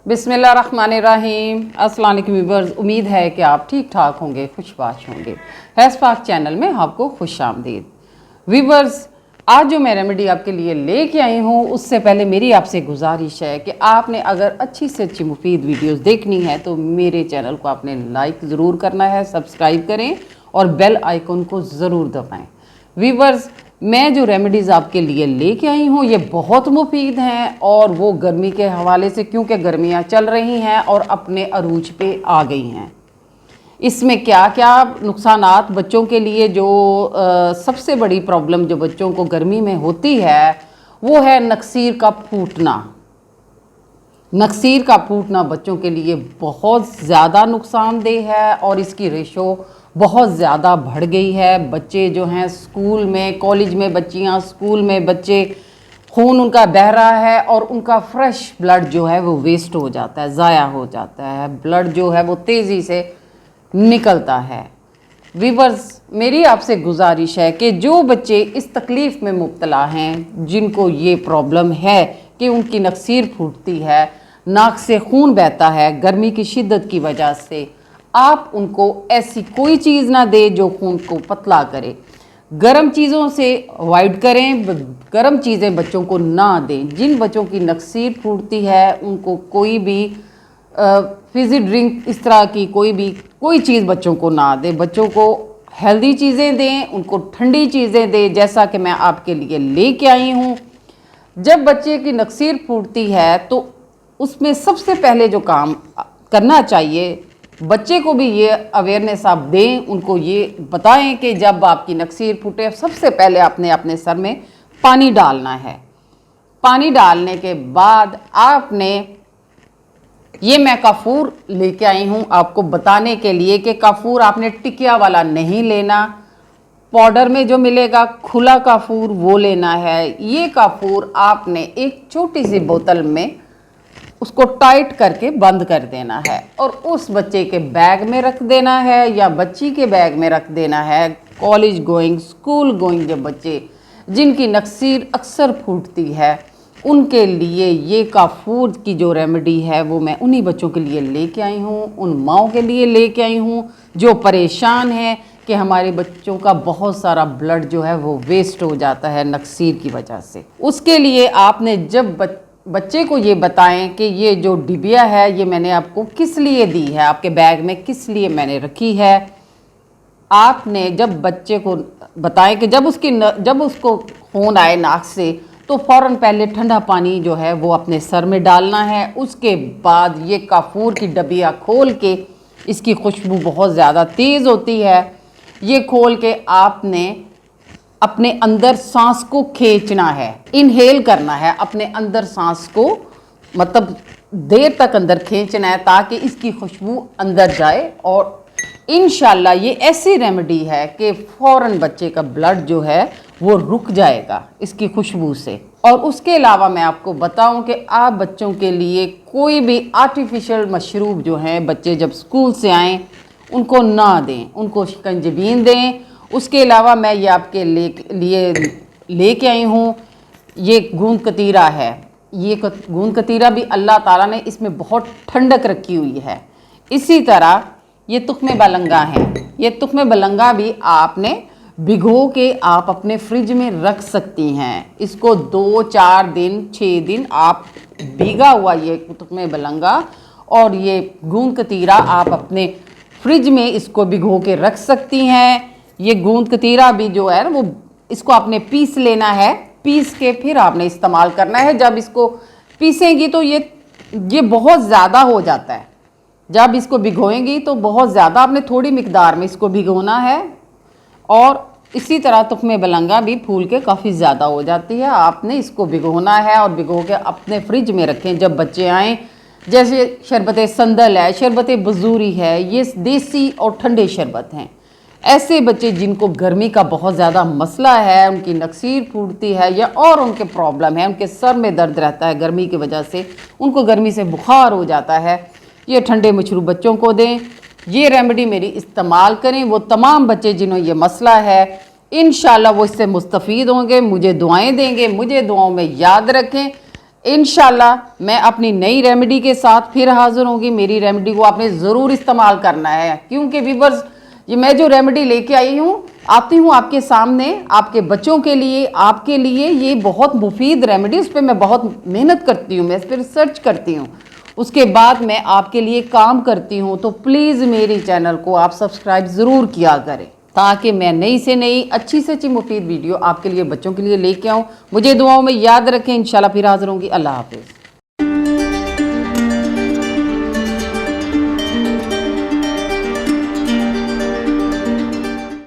बिस्मिल्लाहिर्रहमानिर्रहीम। अस्सलाम वालेकुम व्यूअर्स, उम्मीद है कि आप ठीक ठाक होंगे, खुशबाश होंगे। हैज़पाक चैनल में आपको खुश आमदीद। व्यूअर्स, आज जो मैं रेमेडी आपके लिए लेके आई हूँ, उससे पहले मेरी आपसे गुजारिश है कि आपने अगर अच्छी से अच्छी मुफीद वीडियोस देखनी है तो मेरे चैनल को आपने लाइक ज़रूर करना है, सब्सक्राइब करें और बेल आइकन को ज़रूर दबाएँ। व्यूअर्स, मैं जो रेमेडीज़ आपके लिए लेके आई हूँ ये बहुत मुफीद हैं, और वो गर्मी के हवाले से, क्योंकि गर्मियाँ चल रही हैं और अपने अरूज पे आ गई हैं। इसमें क्या क्या नुकसानात बच्चों के लिए, जो सबसे बड़ी प्रॉब्लम जो बच्चों को गर्मी में होती है वो है नक्सीर का फूटना। नक्सीर का फूटना बच्चों के लिए बहुत ज़्यादा नुकसानदेह है और इसकी रेशो बहुत ज़्यादा बढ़ गई है। बच्चे जो हैं स्कूल में, कॉलेज में बच्चियां, स्कूल में बच्चे, खून उनका बह रहा है और उनका फ्रेश ब्लड जो है वो वेस्ट हो जाता है, ज़ाया हो जाता है। ब्लड जो है वो तेज़ी से निकलता है। व्यूअर्स, मेरी आपसे गुजारिश है कि जो बच्चे इस तकलीफ़ में मुब्तला हैं, जिनको ये प्रॉब्लम है कि उनकी नक्सीर फूटती है, नाक से खून बहता है गर्मी की शिद्दत की वजह से, आप उनको ऐसी कोई चीज़ ना दें जो खून को पतला करे। गर्म चीज़ों से अवॉइड करें, गर्म चीज़ें बच्चों को ना दें। जिन बच्चों की नक्सीर फूटती है उनको कोई भी फिज़ी ड्रिंक, इस तरह की कोई चीज़ बच्चों को ना दें। बच्चों को हेल्दी चीज़ें दें, उनको ठंडी चीज़ें दें, जैसा कि मैं आपके लिए लेके आई हूँ। जब बच्चे की नक्सीर फूटती है तो उसमें सबसे पहले जो काम करना चाहिए, बच्चे को भी ये अवेयरनेस आप दें, उनको ये बताएं कि जब आपकी नक्सीर फूटे सबसे पहले आपने अपने सर में पानी डालना है। पानी डालने के बाद आपने, ये मैं काफूर लेके आई हूँ आपको बताने के लिए कि काफूर आपने टिकिया वाला नहीं लेना, पाउडर में जो मिलेगा खुला काफूर वो लेना है। ये काफूर आपने एक छोटी सी बोतल में उसको टाइट करके बंद कर देना है और उस बच्चे के बैग में रख देना है या बच्ची के बैग में रख देना है। कॉलेज गोइंग, स्कूल गोइंग जो बच्चे जिनकी नक्सीर अक्सर फूटती है, उनके लिए ये काफूर की जो रेमेडी है वो मैं उन्हीं बच्चों के लिए लेके आई हूँ, उन माओं के लिए लेके आई हूँ जो परेशान हैं कि हमारे बच्चों का बहुत सारा ब्लड जो है वो वेस्ट हो जाता है नक्सीर की वजह से। उसके लिए आपने जब बच्चे को ये बताएं कि ये जो डिबिया है ये मैंने आपको किस लिए दी है, आपके बैग में किस लिए मैंने रखी है। आपने जब बच्चे को बताएं कि जब उसको खून आए नाक से तो फ़ौरन पहले ठंडा पानी जो है वो अपने सर में डालना है। उसके बाद ये काफूर की डबिया खोल के, इसकी खुशबू बहुत ज़्यादा तेज़ होती है, ये खोल के आपने अपने अंदर सांस को खींचना है, इनहेल करना है अपने अंदर सांस को, मतलब देर तक अंदर खींचना है ताकि इसकी खुशबू अंदर जाए। और इंशाल्लाह ये ऐसी रेमेडी है कि फ़ौरन बच्चे का ब्लड जो है वो रुक जाएगा इसकी खुशबू से। और उसके अलावा मैं आपको बताऊं कि आप बच्चों के लिए कोई भी आर्टिफिशियल मशरूब जो हैं, बच्चे जब स्कूल से आएँ उनको ना दें, उनको शिकंजबीन दें। उसके अलावा मैं ये आपके लिए लेके आई हूँ, ये गूंद कतीरा है। ये गूंद कतीरा भी अल्लाह ताला ने इसमें बहुत ठंडक रखी हुई है। इसी तरह ये तुख्मे बलंगा हैं, ये तुख्मे बलंगा भी आपने भिगो के आप अपने फ्रिज में रख सकती हैं। इसको 2, 4 दिन, 6 दिन आप भीगा हुआ ये तुख्मे बलंगा और ये गूंद कतीरा आप अपने फ्रिज में इसको भिगो के रख सकती हैं। ये गूंद कतीरा भी जो है वो, इसको आपने पीस लेना है, पीस के फिर आपने इस्तेमाल करना है। जब इसको पीसेंगी तो ये बहुत ज़्यादा हो जाता है, जब इसको भिगोएंगी तो बहुत ज़्यादा, आपने थोड़ी मिकदार में इसको भिगोना है। और इसी तरह तुख्मे बलंगा भी फूल के काफ़ी ज़्यादा हो जाती है, आपने इसको भिगोना है और भिगो के अपने फ्रिज में रखें। जब बच्चे आएँ, जैसे शरबत संदल है, शरबत बजूरी है, ये देसी और ठंडे शरबत हैं। ऐसे बच्चे जिनको गर्मी का बहुत ज़्यादा मसला है, उनकी नक्सीर फूटती है या और उनके प्रॉब्लम है, उनके सर में दर्द रहता है गर्मी की वजह से, उनको गर्मी से बुखार हो जाता है, ये ठंडे मशरूब बच्चों को दें। ये रेमेडी मेरी इस्तेमाल करें। वो तमाम बच्चे जिन्हों ये मसला है, इंशाल्लाह वो इससे मुस्तफ़ीद होंगे, मुझे दुआएं देंगे, मुझे दुआओं में याद रखें। इंशाल्लाह मैं अपनी नई रेमेडी के साथ फिर हाजिर होंगी। मेरी रेमेडी को आपने ज़रूर इस्तेमाल करना है, क्योंकि व्यूअर्स ये मैं जो रेमेडी लेके आती हूँ आपके सामने, आपके बच्चों के लिए, आपके लिए ये बहुत मुफीद रेमेडी, उस पर मैं बहुत मेहनत करती हूँ, मैं इस पर रिसर्च करती हूँ, उसके बाद मैं आपके लिए काम करती हूँ। तो प्लीज़ मेरे चैनल को आप सब्सक्राइब ज़रूर किया करें, ताकि मैं नई से नई अच्छी से अच्छी मुफीद वीडियो आपके लिए, बच्चों के लिए लेके आऊँ। मुझे दुआओं में याद रखें। इंशाल्लाह फिर हाजिर होंगी। अल्लाह हाफिज़।